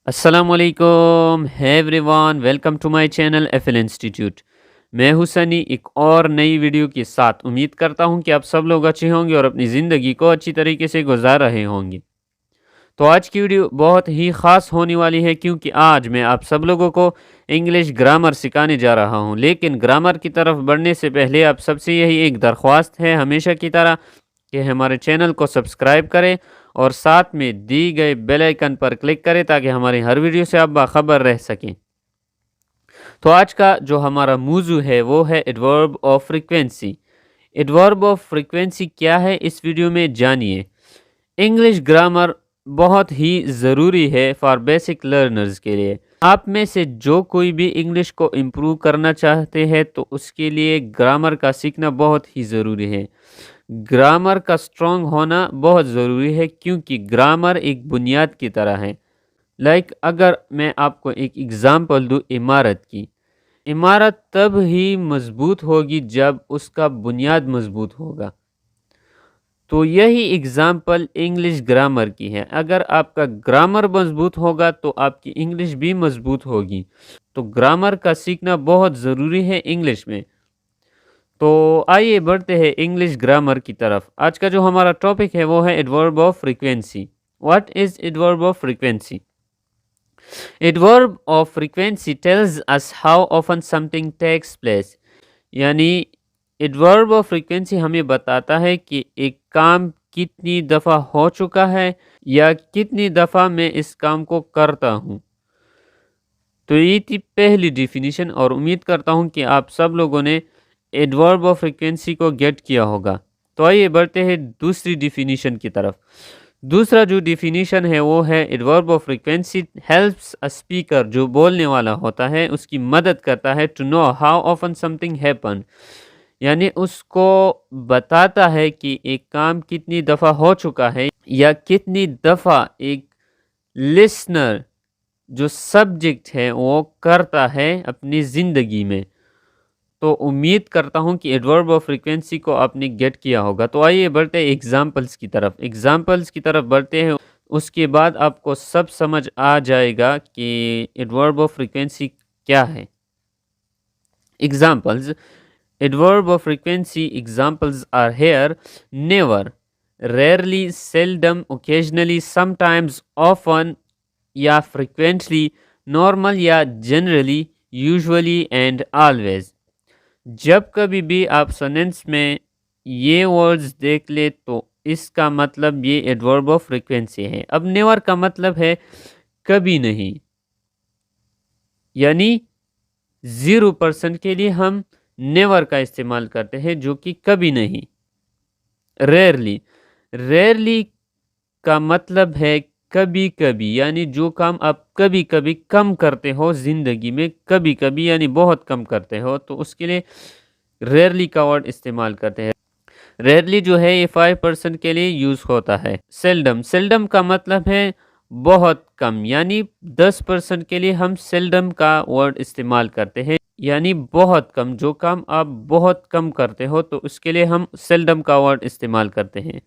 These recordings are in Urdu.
السلام علیکم everyone, welcome to my channel F L institute. میں حسنی ایک اور نئی ویڈیو کے ساتھ امید کرتا ہوں کہ آپ سب لوگ اچھے ہوں گے اور اپنی زندگی کو اچھی طریقے سے گزار رہے ہوں گے۔ تو آج کی ویڈیو بہت ہی خاص ہونے والی ہے کیونکہ آج میں آپ سب لوگوں کو انگلش گرامر سکھانے جا رہا ہوں، لیکن گرامر کی طرف بڑھنے سے پہلے آپ سب سے یہی ایک درخواست ہے ہمیشہ کی طرح کہ ہمارے چینل کو سبسکرائب کریں اور ساتھ میں دی گئے بیل آئیکن پر کلک کریں تاکہ ہماری ہر ویڈیو سے آپ باخبر رہ سکیں۔ تو آج کا جو ہمارا موضوع ہے وہ ہے adverb of frequency. Adverb of frequency کیا ہے اس ویڈیو میں جانیے۔ انگلش گرامر بہت ہی ضروری ہے فار بیسک لرنرز کے لیے۔ آپ میں سے جو کوئی بھی انگلش کو امپروو کرنا چاہتے ہیں تو اس کے لیے گرامر کا سیکھنا بہت ہی ضروری ہے۔ گرامر کا سٹرونگ ہونا بہت ضروری ہے کیونکہ گرامر ایک بنیاد کی طرح ہے۔ اگر میں آپ کو ایک ایگزامپل دوں عمارت کی، عمارت تب ہی مضبوط ہوگی جب اس کا بنیاد مضبوط ہوگا۔ تو یہی ایگزامپل انگلش گرامر کی ہے۔ اگر آپ کا گرامر مضبوط ہوگا تو آپ کی انگلش بھی مضبوط ہوگی۔ تو گرامر کا سیکھنا بہت ضروری ہے انگلش میں۔ تو آئیے بڑھتے ہیں انگلش گرامر کی طرف۔ آج کا جو ہمارا ٹاپک ہے وہ ہے adverb of frequency. What is adverb of frequency? Adverb of frequency tells us how often something takes place۔ یعنی ایڈورب آف فریکوینسی ہمیں بتاتا ہے کہ ایک کام کتنی دفعہ ہو چکا ہے یا کتنی دفعہ میں اس کام کو کرتا ہوں۔ تو یہ تھی پہلی ڈیفینیشن اور امید کرتا ہوں کہ آپ سب لوگوں نے ایڈورب آف فریکوینسی کو گیٹ کیا ہوگا۔ تو آئیے بڑھتے ہیں دوسری ڈیفینیشن کی طرف۔ دوسرا جو ڈیفینیشن ہے وہ ہے adverb of frequency helps a speaker, جو بولنے والا ہوتا ہے اس کی مدد کرتا ہے to know how often something happen, یعنی اس کو بتاتا ہے کہ ایک کام کتنی دفعہ ہو چکا ہے یا کتنی دفعہ ایک لسنر جو سبجیکٹ ہے وہ کرتا ہے اپنی زندگی میں۔ تو امید کرتا ہوں کہ ایڈورب آف فریکوینسی کو آپ نے گیٹ کیا ہوگا۔ تو آئیے بڑھتے ہیں ایگزامپلس کی طرف بڑھتے ہیں، اس کے بعد آپ کو سب سمجھ آ جائے گا کہ ایڈورب آف فریکوینسی کیا ہے۔ Examples, adverb of frequency examples are here: never, rarely, seldom, occasionally, sometimes, often یا فریکوینٹلی، نارمل یا جنرلی، یوزولی اینڈ آلویز۔ جب کبھی بھی آپ سینٹنس میں یہ ورڈز دیکھ لے تو اس کا مطلب یہ ایڈورب آف فریکوینسی ہے۔ اب نیور کا مطلب ہے کبھی نہیں، یعنی 0% کے لیے ہم نیور کا استعمال کرتے ہیں جو کہ کبھی نہیں۔ ریئرلی، ریئرلی کا مطلب ہے کبھی کبھی، یعنی جو کام آپ کبھی کبھی کم کرتے ہو زندگی میں، کبھی کبھی یعنی بہت کم کرتے ہو، تو اس کے لیے ریئرلی کا ورڈ استعمال کرتے ہیں۔ ریئرلی جو ہے یہ 5% کے لیے یوز ہوتا ہے۔ سیلڈم، سیلڈم کا مطلب ہے بہت کم، یعنی 10% کے لیے ہم سیلڈم کا ورڈ استعمال کرتے ہیں، یعنی بہت کم، جو کام آپ بہت کم کرتے ہو تو اس کے لیے ہم سیلڈم کا ورڈ استعمال کرتے ہیں۔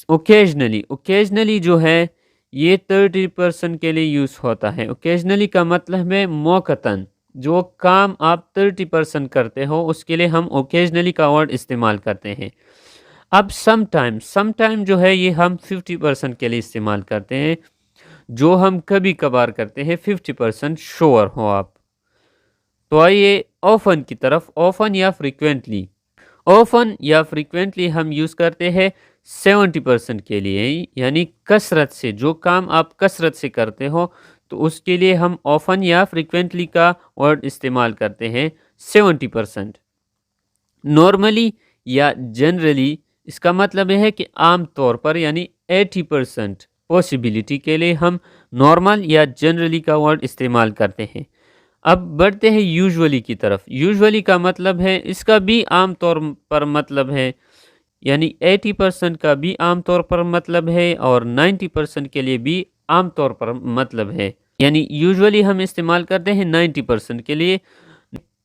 اوکیجنلی، اوکیجنلی جو ہے یہ 30% کے لیے یوز ہوتا ہے۔ اوکیجنلی کا مطلب ہے موقتاً، جو کام آپ 30% کرتے ہو اس کے لیے ہم اوکیجنلی کا ورڈ استعمال کرتے ہیں۔ اب سم ٹائم، سم ٹائم جو ہے یہ ہم 50% کے لیے استعمال کرتے ہیں، جو ہم کبھی کبھار کرتے ہیں 50% شور ہو آپ۔ تو آئیے آفن کی طرف۔ آفن یا فریکوینٹلی، آفن یا فریکوینٹلی ہم یوز کرتے ہیں 70% کے لیے، یعنی کثرت سے، جو کام آپ کثرت سے کرتے ہو تو اس کے لیے ہم آفن یا فریکوینٹلی کا ورڈ استعمال کرتے ہیں 70%۔ نارملی یا جنرلی، اس کا مطلب یہ ہے کہ عام طور پر، یعنی 80% پاسبلٹی کے لیے ہم نارمل یا جنرلی کا ورڈ استعمال کرتے ہیں۔ اب بڑھتے ہیں یوزولی کی طرف۔ یوزولی کا مطلب ہے، اس کا بھی عام طور پر مطلب ہے، یعنی 80% کا بھی عام طور پر مطلب ہے اور 90% کے لیے بھی عام طور پر مطلب ہے۔ یعنی یوزولی ہم استعمال کرتے ہیں 90% کے لیے،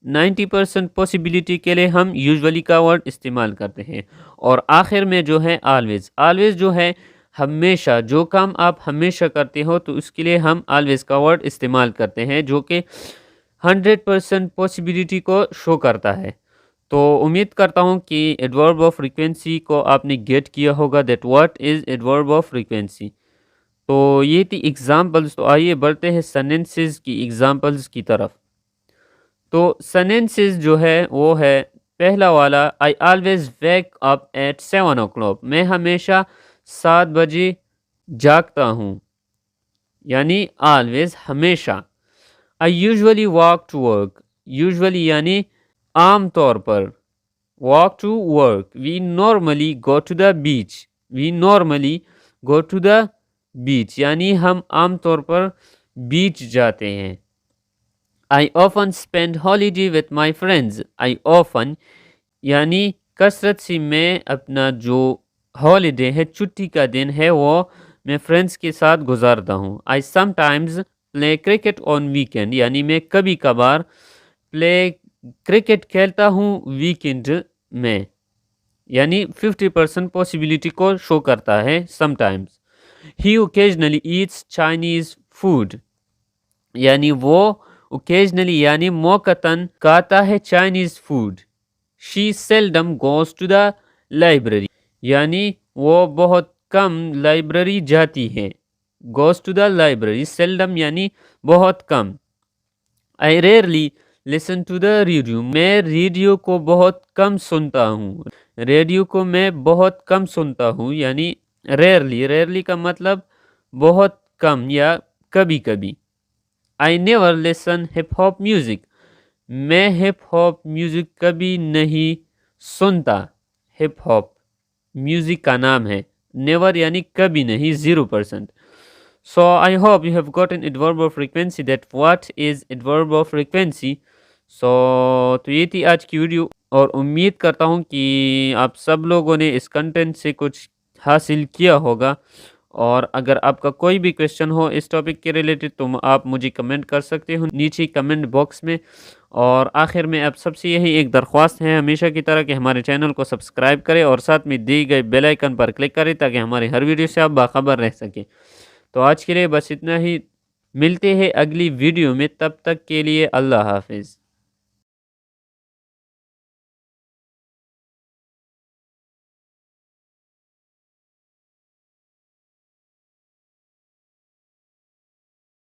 90% پاسبلٹی کے لیے ہم یوزولی کا ورڈ استعمال کرتے ہیں۔ اور آخر میں جو ہے آلویز، آلویز جو ہے ہمیشہ جو کام آپ ہمیشہ کرتے ہو تو اس کے لیے ہم آلویز کا ورڈ استعمال کرتے ہیں، جو کہ 100% پاسبلٹی کو شو کرتا ہے۔ تو امید کرتا ہوں کہ ایڈورب آف فریکوینسی کو آپ نے گیٹ کیا ہوگا، that what is adverb of frequency. تو یہ تھی ایگزامپلس، تو آئیے بڑھتے ہیں سینٹنسز کی ایگزامپلس کی طرف۔ تو سینٹنسز جو ہے وہ ہے پہلا والا، I always wake up at 7 o'clock، میں ہمیشہ 7 بجے جاگتا ہوں، یعنی آلویز ہمیشہ۔ I usually walk to work, usually یعنی عام طور پر، walk to work, we normally go to the beach, we normally go to the beach یعنی ہم عام طور پر بیچ جاتے ہیں۔ I often spend holiday with my friends، I often یعنی کثرت سے میں اپنا جو ہالیڈے ہے، چھٹی کا دن ہے، وہ میں فرینڈس کے ساتھ گزارتا ہوں۔ I sometimes play cricket on weekend، یعنی میں کبھی کبھار کرکٹ کھیلتا ہوں ویکینڈ میں، یعنی 50% پاسبلٹی کو شو کرتا ہے sometimes۔ He occasionally eats Chinese food، یعنی وہ occasionally یعنی موقتاً کھاتا ہے Chinese food. She seldom goes to the library، یعنی وہ بہت کم لائبریری جاتی ہے۔ goes to the library، seldom یعنی بہت کم۔ I rarely listen to the radio، میں ریڈیو کو بہت کم سنتا ہوں، ریڈیو کو میں بہت کم سنتا ہوں، یعنی ریئرلی کا مطلب بہت کم یا کبھی کبھی۔ I never listen hip hop music، میں ہپ ہاپ میوزک کبھی نہیں سنتا، ہپ ہاپ میوزک کا نام ہے، نیور یعنی کبھی نہیں، 0%۔ So I hope you have gotten adverb of frequency that what is adverb of frequency۔ تو یہ تھی آج کی ویڈیو، اور امید کرتا ہوں کہ آپ سب لوگوں نے اس کنٹینٹ سے کچھ حاصل کیا ہوگا، اور اگر آپ کا کوئی بھی کویشچن ہو اس ٹاپک کے ریلیٹڈ تو آپ مجھے کمنٹ کر سکتے ہو نیچے کمنٹ باکس میں۔ اور آخر میں آپ سب سے یہی ایک درخواست ہے ہمیشہ کی طرح کہ ہمارے چینل کو سبسکرائب کریں اور ساتھ میں دی گئے بیل آئیکن پر کلک کریں تاکہ ہماری ہر ویڈیو سے آپ باخبر رہ سکیں۔ تو آج کے لیے بس اتنا ہی، ملتے ہیں اگلی ویڈیو میں، تب تک کے لیے اللہ حافظ۔